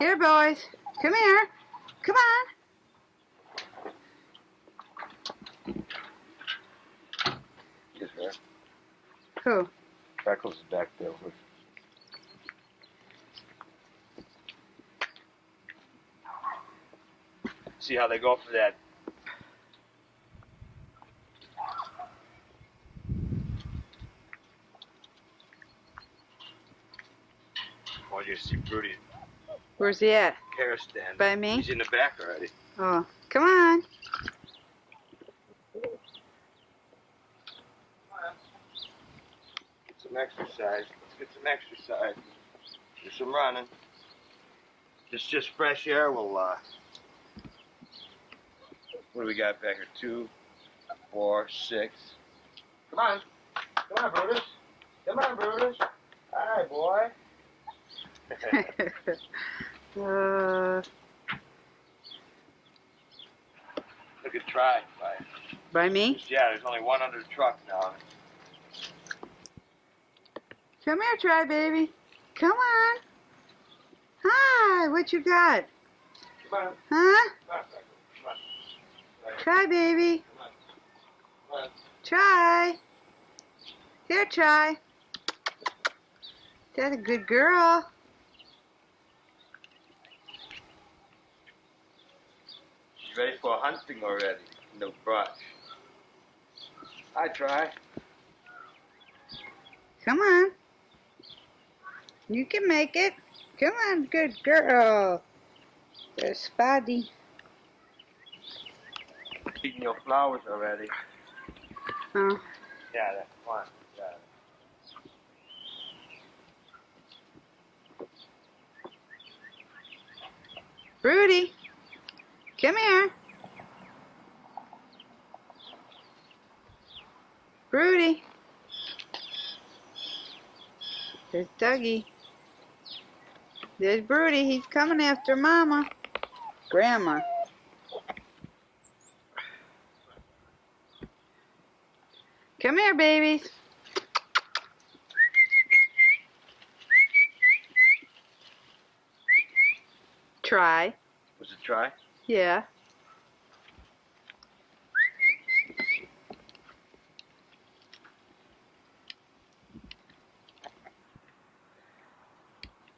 Here, boys. Come here. Come on. Is her? Who? Freckles is back there. See how they go for that. I want you to see Broody. Where's he at? Carrot stand. By me? He's in the back already. Oh, come on. Get some exercise. Let's get some exercise. Do some running. It's just fresh air. We'll, what do we got back here? 2, 4, 6. Come on. Come on, Brutus. Come on, Brutus. All right, boy. Look at try. By me? Yeah, there's only one under the truck now. Come here, Try, baby. Come on. Hi, what you got? Come on. Huh? Come on, Come on. Try, baby. Come on. Try. Here, Try. That's a good girl. She's ready for hunting already in the brush. I try. Come on. You can make it. Come on, good girl. There's Spotty. Eating your flowers already. Oh. Yeah, that's fun. Yeah. Broody, come here. Broody. There's Dougie. There's Broody. He's coming after Mama. Grandma. Come here, babies. Try. Was it try? Yeah.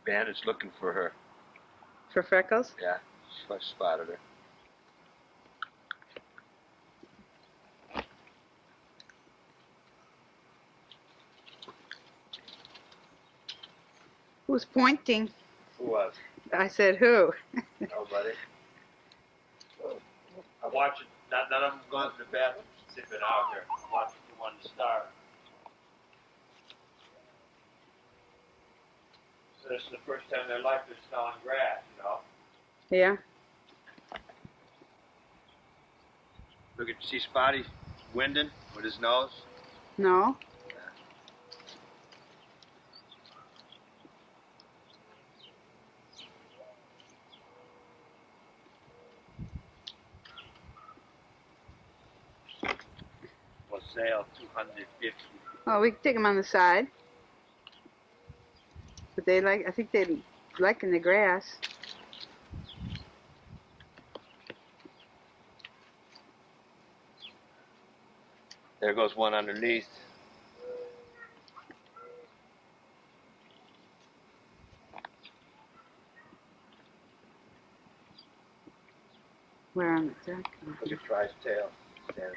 Bandit's looking for her. For Freckles? Yeah, I spotted her. Who's pointing? Who was? I said who? Nobody. I'm watching. None of them going to the bathroom since they've been out there. I'm watching the one to start. So this is the first time in their life they're smelling grass, you know. Yeah. Look at, see Spotty winding with his nose? No. For sale, $250. Oh, we can take them on the side. But they like, I think they like in the grass. There goes one underneath. Where on the deck? Look at Try's tail. There.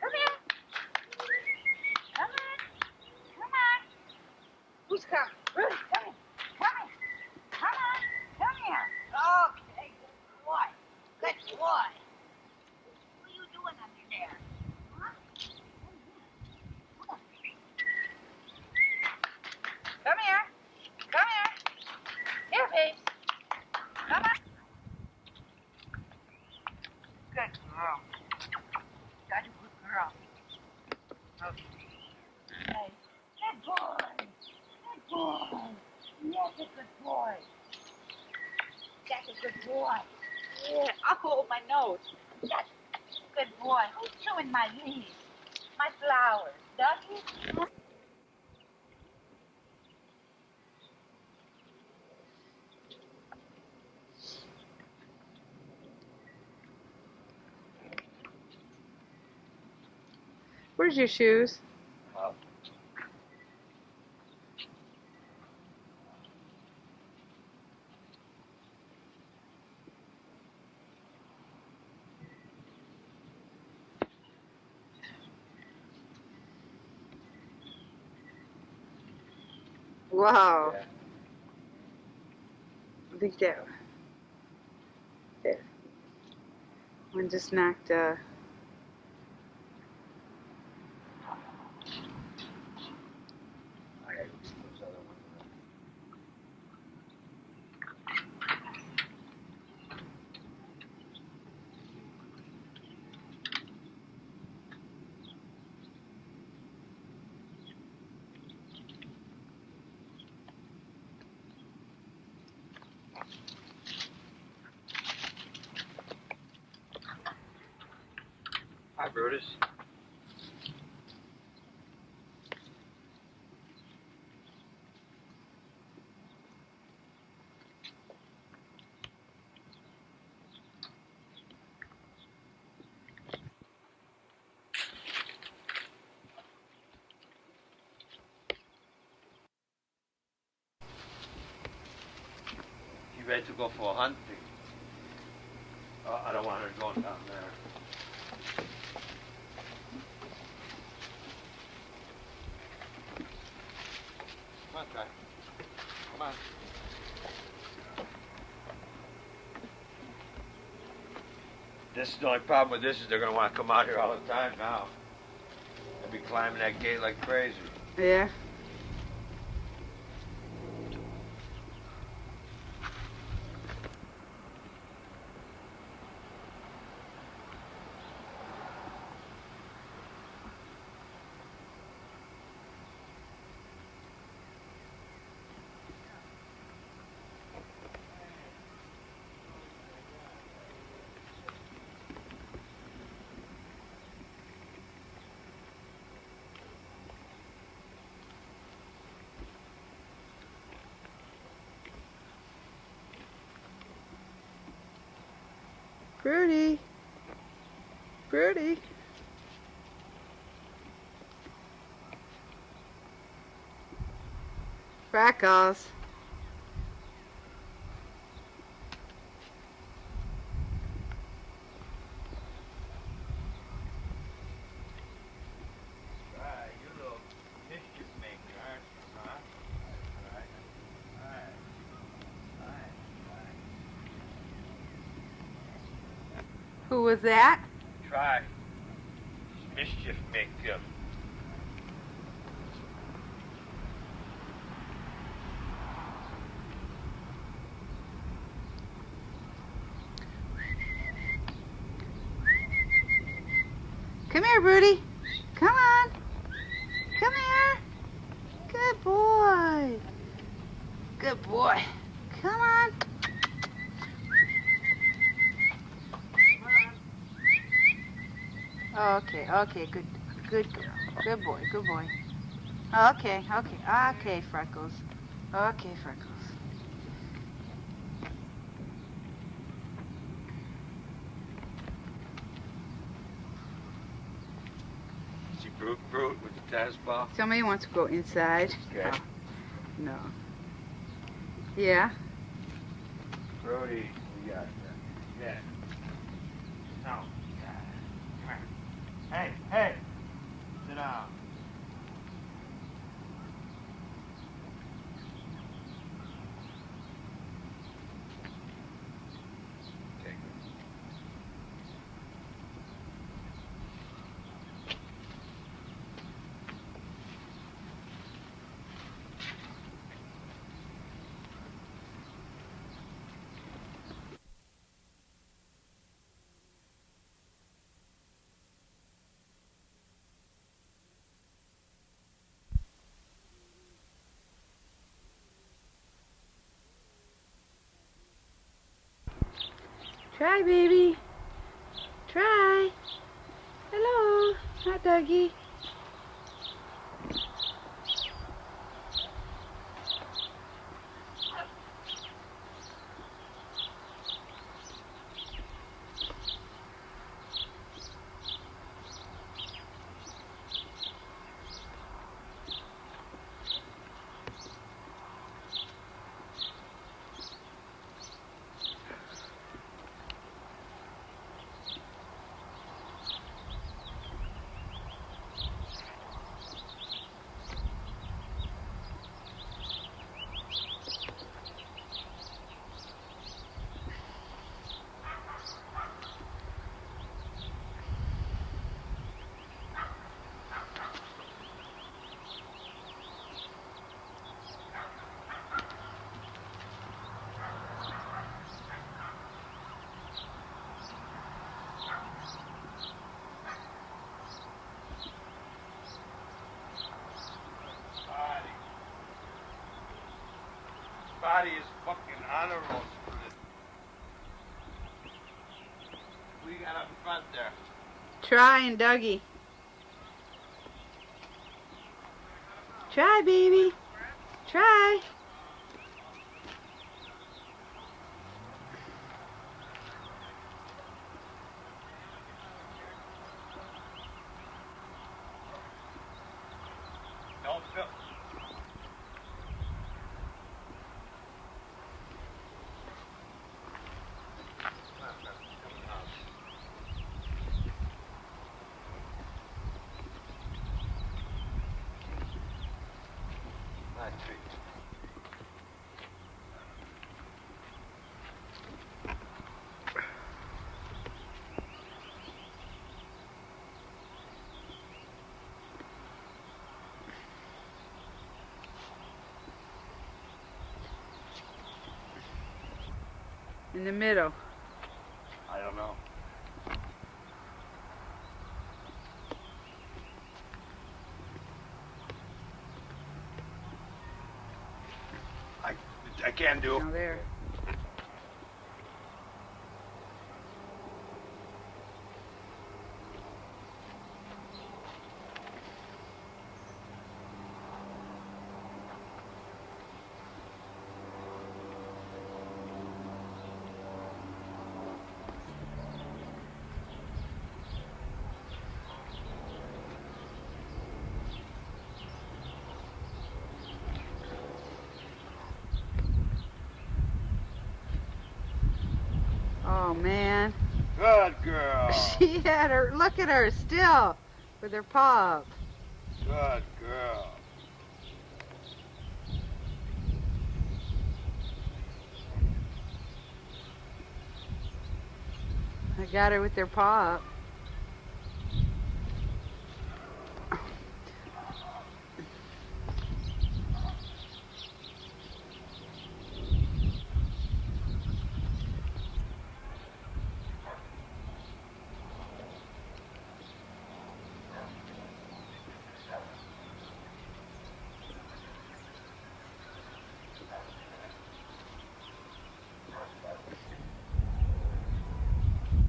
Come here. Come on. Come on. Who's coming? Rudy, come here. Come here. Come on. Come here. Okay, good boy. Good boy. What are you doing under there? Huh? Come here. Come here. Here, babes. Come on. Good girl. Got a good girl. Okay. Hey. Good boy. Good boy. Yes, a good boy. That's a good boy. Yeah. Oh, my nose. That's a good boy. Who's chewing my leaves? My flowers. Dougie? Where's your shoes? Wow. Yeah. I think that there. One just knocked I gotta go get those other ones. Hi, Brutus. You ready to go for a hunt? I don't want her going down there. Come on, Kai. Come on. This is the only problem with this is they're going to want to come out here all the time now. They'll be climbing that gate like crazy. yeah. Pretty. Pretty. Freckles. Right, you little mischief maker, aren't you, huh? Alright. Who was that? Try. Mischief maker. Come here, Broody. Come on. Come here. Good boy. Good boy. Come on. Okay, okay, good girl. Good boy, good boy. Okay, Freckles. Okay, Freckles. See Brute with the tennis ball? Somebody wants to go inside. Okay. Oh, no. Yeah? Brody, we got that. Yeah. No. Come here. Hey! Sit down. Okay, good. Try, baby. Try. Hello, hot doggy. Spotty is fucking on a roll. We got up in front there. Try and Dougie. Try, baby. Try. Don't feel. Nice treat. In the middle. I don't know. I can't do it. Now there. Oh man. Good girl. She had her, look at her still with her paw up. Good girl. I got her with her paw up.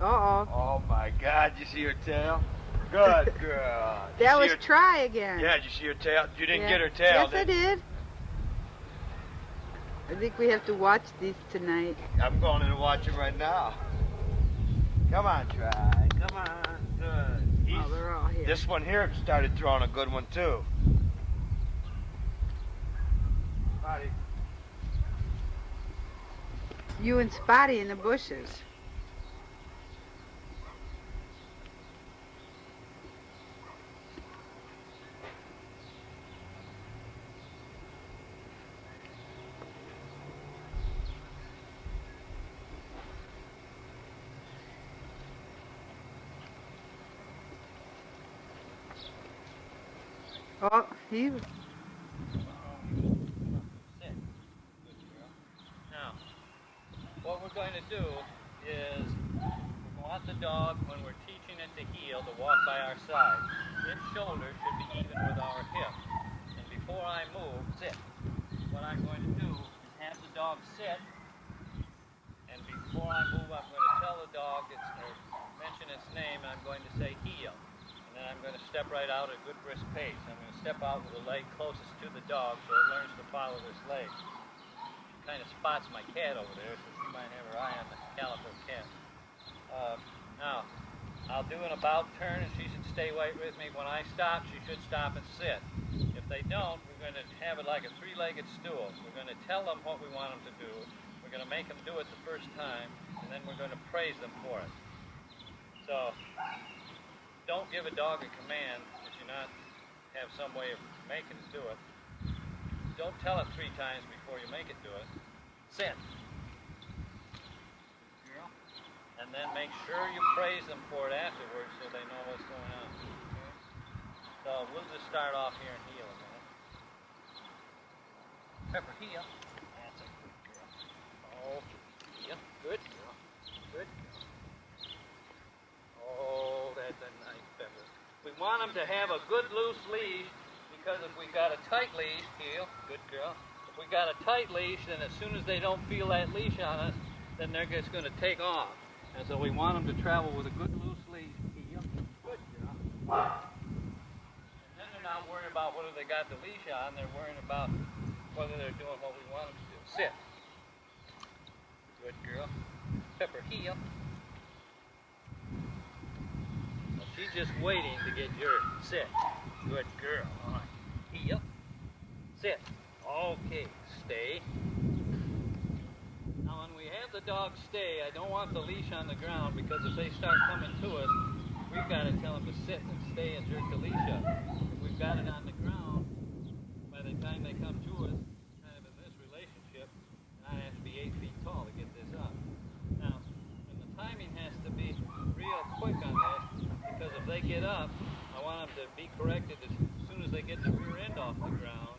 Uh-oh. Oh my God, you see her tail? Good girl. That was try again. Yeah, did you see her tail? You didn't Yeah. get her tail, Yes, I did. I think we have to watch these tonight. I'm going in to watch him right now. Come on, try. Come on. Good. Oh, they're all here. This one here started throwing a good one, too. Spotty. You and Spotty in the bushes. Oh, he. Now, what we're going to do is we want the dog, when we're teaching it to heel, to walk by our side. Its shoulder should be even with our hip. And before I move, sit. What I'm going to do is have the dog sit, and before I move, I'm going to tell the dog, mention its name, and I'm going to say heel. And then I'm going to step right out at a good brisk pace. I'm going to step out with the leg closest to the dog so it learns to follow this leg. Kind of spots my cat over there, so she might have her eye on the calico cat. Now, I'll do an about turn, and she should stay right with me. When I stop, she should stop and sit. If they don't, we're going to have it like a three-legged stool. We're going to tell them what we want them to do. We're going to make them do it the first time, and then we're going to praise them for it. So, don't give a dog a command if you not have some way of making it do it. Don't tell it 3 times before you make it do it. Sit. And then make sure you praise them for it afterwards so they know what's going on. Okay? So we'll just start off here and heel a minute. Pepper, heel. That's a good girl. Oh, heel. Good girl. Good girl. Oh, that's a nice pepper. We want them to have a good loose leash, because if we got a tight leash, heel, good girl. If we got a tight leash, then as soon as they don't feel that leash on us, then they're just going to take off. And so we want them to travel with a good loose leash. Good job. And then they're not worrying about whether they got the leash on, they're worrying about whether they're doing what we want them to do. Sit. Good girl. Pepper, heel. Well, she's just waiting to get jerked. Sit. Good girl. All right. Heel. Sit. Okay. Stay. Now when we have the dog stay, I don't want the leash on the ground, because if they start coming to us, we've got to tell them to sit and stay and jerk the leash up. If we've got it on the ground, by the time they come to us, kind of in this relationship, and I have to be 8 feet tall to get this up. Now, and the timing has to be real quick on this, because if they get up, I want them to be corrected as soon as they get the rear end off the ground,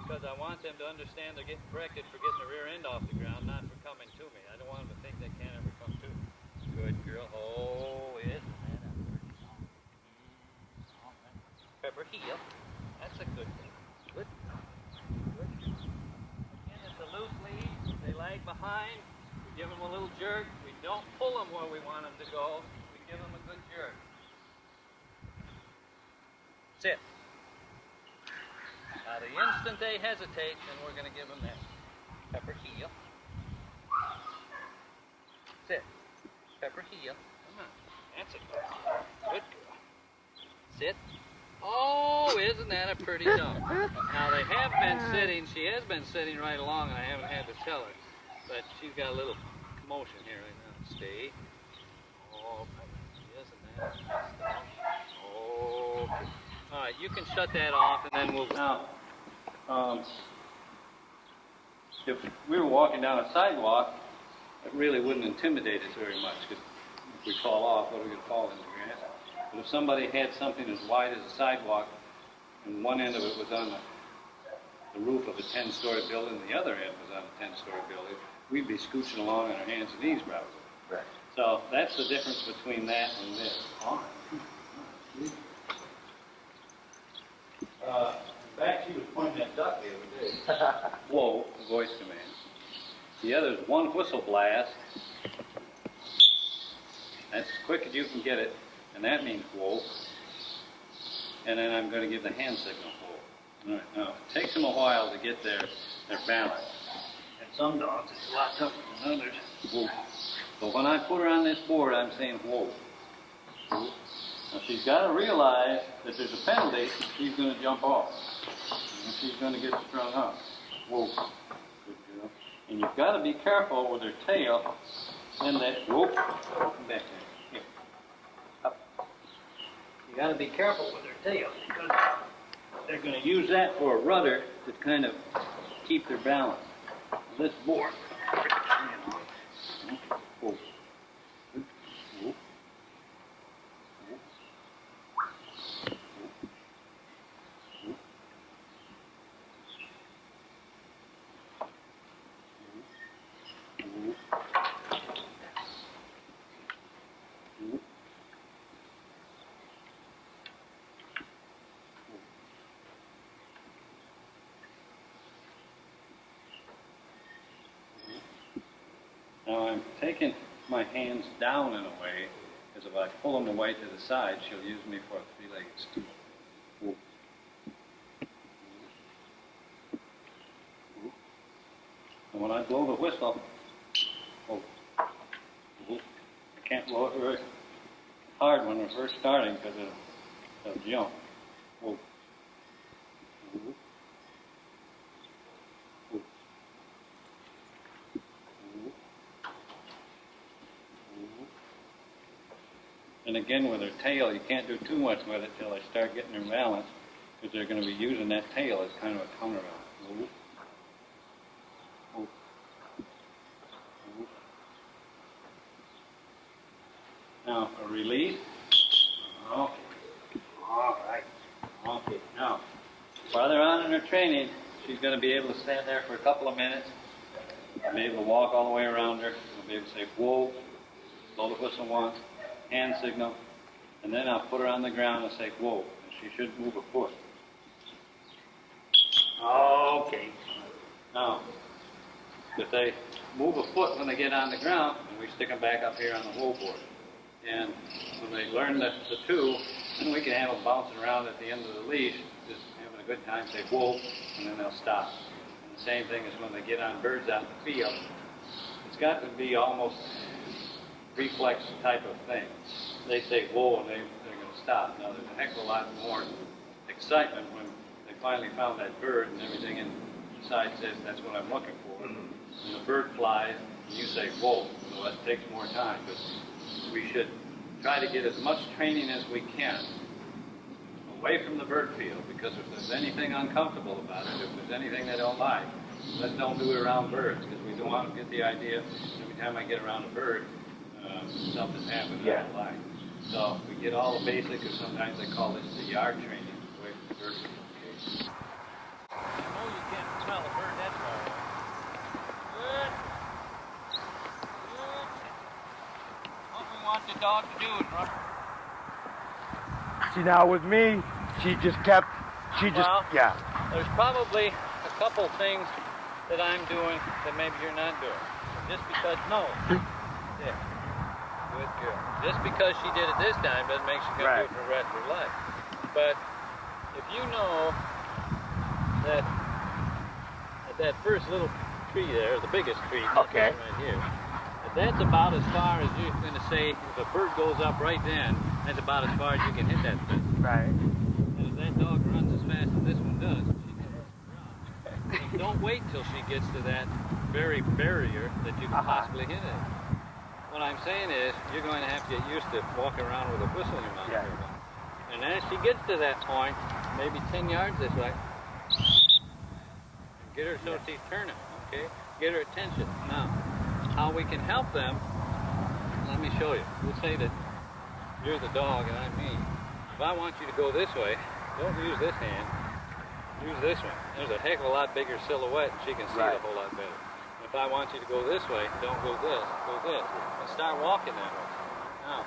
because I want them to understand they're getting corrected for getting the rear end off the ground, not for coming to me. I don't want them to think they can't ever come to me. Good girl. Oh, isn't that a pretty song? Pepper, heel. That's a good thing. Good. Good. Again, it's a loose lead. They lag behind. We give them a little jerk. We don't pull them where we want them to go. We give them a good jerk. Sit. Now, the instant they hesitate, then we're going to give them that. Pepper, heel. Sit. Pepper, heel. Come on. That's a good girl. Good girl. Sit. Oh, isn't that a pretty dog? Now, they have been sitting. She has been sitting right along, and I haven't had to tell her. But she's got a little commotion here right now. Stay. Oh, isn't that a nice dog? Okay. All right, you can shut that off, and then we'll... Now, if we were walking down a sidewalk, it really wouldn't intimidate us very much, because if we fall off, what are we going to fall into? But if somebody had something as wide as a sidewalk, and one end of it was on the roof of a 10-story building, and the other end was on a 10-story building, we'd be scooching along on our hands and knees probably. Right. So that's the difference between that and this. In fact, she was pointing at duck the other day. Whoa, the voice command. The other is one whistle blast. That's as quick as you can get it, and that means whoa. And then I'm going to give the hand signal whoa. All right, now, it takes them a while to get their balance. And some dogs, it's a lot tougher than others. Whoa. But when I put her on this board, I'm saying whoa. Whoa. Now, she's got to realize that there's a penalty, she's going to jump off. And she's going to get strung up. Whoa. Good girl. And you've got to be careful with her tail. Send that, whoa, come back there. Here. Up. You got to be careful with her tail, because they're going to use that for a rudder to kind of keep their balance. This board. Whoa. Whoa. Now I'm taking my hands down in a way, because if I pull them away to the side, she'll use me for a three-legged stool. Whoop. Whoop. And when I blow the whistle, whoop. Whoop. I can't blow it very hard when we're first starting, because it'll jump. Whoop. Whoop. And again, with her tail, you can't do too much with it till they start getting their balance, because they're going to be using that tail as kind of a counterbalance. Whoop. Whoop. Whoop. Now, a release. Okay. All right. Okay. Now, while they're on in her training, she's going to be able to stand there for a couple of minutes, be able to walk all the way around her, and be able to say, whoa, blow the whistle once, hand signal, and then I'll put her on the ground and say, whoa, and she should move a foot. Okay. Now, if they move a foot when they get on the ground, and we stick them back up here on the wool board. And when they learn the two, then we can have them bouncing around at the end of the leash, just having a good time, say whoa, and then they'll stop. And the same thing is when they get on birds out in the field. It's got to be almost reflex type of thing. They say whoa, and they're going to stop. Now, there's a heck of a lot more excitement when they finally found that bird and everything, and inside says that's what I'm looking for. And the bird flies, and you say whoa. So that takes more time, but we should try to get as much training as we can away from the bird field, because if there's anything uncomfortable about it, if there's anything they don't like, let's don't do it around birds, because we don't want to get the idea every time I get around a bird, something's happening I don't like. So we get all the basics, or sometimes they call this the yard training, away from the bird field. Okay. I know you can't smell a bird that far away. Good. Good. What we want the dog to do is run. See, now with me, yeah. There's probably a couple things that I'm doing that maybe you're not doing. Just because, no. Yeah. Good girl. Just because she did it this time doesn't make she gonna do it for the rest of her life. But if you know that at that first little tree there, the biggest tree, right here, that's about as far as you're going to say, if a bird goes up right then, that's about as far as you can hit that fish. Right. And if that dog runs as fast as this one does, she's going to run around. So don't wait till she gets to that very barrier that you can possibly hit it. What I'm saying is, you're going to have to get used to walking around with a whistle in your mouth. Yeah. And as she gets to that point, maybe 10 yards this way, get her so she's turning, okay? Get her attention. Now, how we can help them, let me show you. We'll say that you're the dog and I'm me. If I want you to go this way, don't use this hand, use this one. There's a heck of a lot bigger silhouette and she can see it a whole lot better. If I want you to go this way, don't go this, go this. And start walking that way. Now,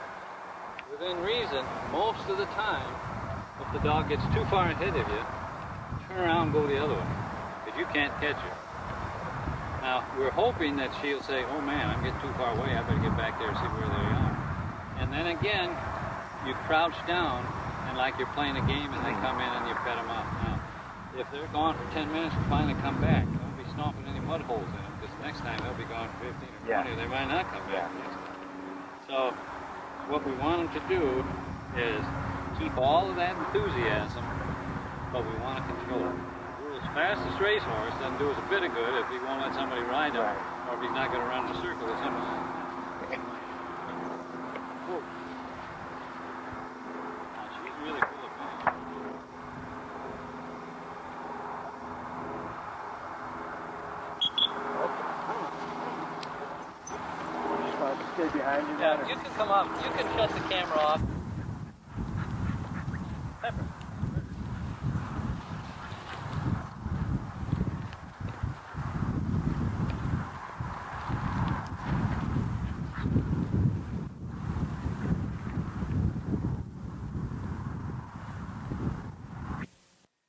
within reason, most of the time, if the dog gets too far ahead of you, turn around and go the other way. Because you can't catch her. Now, we're hoping that she'll say, oh man, I'm getting too far away, I better get back there and see where they are. And then again, you crouch down, and like you're playing a game, and they come in and you pet them up. Now, if they're gone for 10 minutes and finally come back, don't be stomping any mud holes in them, because next time they'll be gone for 15 or 20, they might not come back next time. So, what we want them to do is keep all of that enthusiasm, but we want to control it. Fastest racehorse doesn't do us a bit of good if he won't let somebody ride him, or if he's not going to run in a circle with somebody. Whoa. Now, she's really full of fun. Just stay behind you. Yeah, you can come up. You can shut the camera off. Pepper.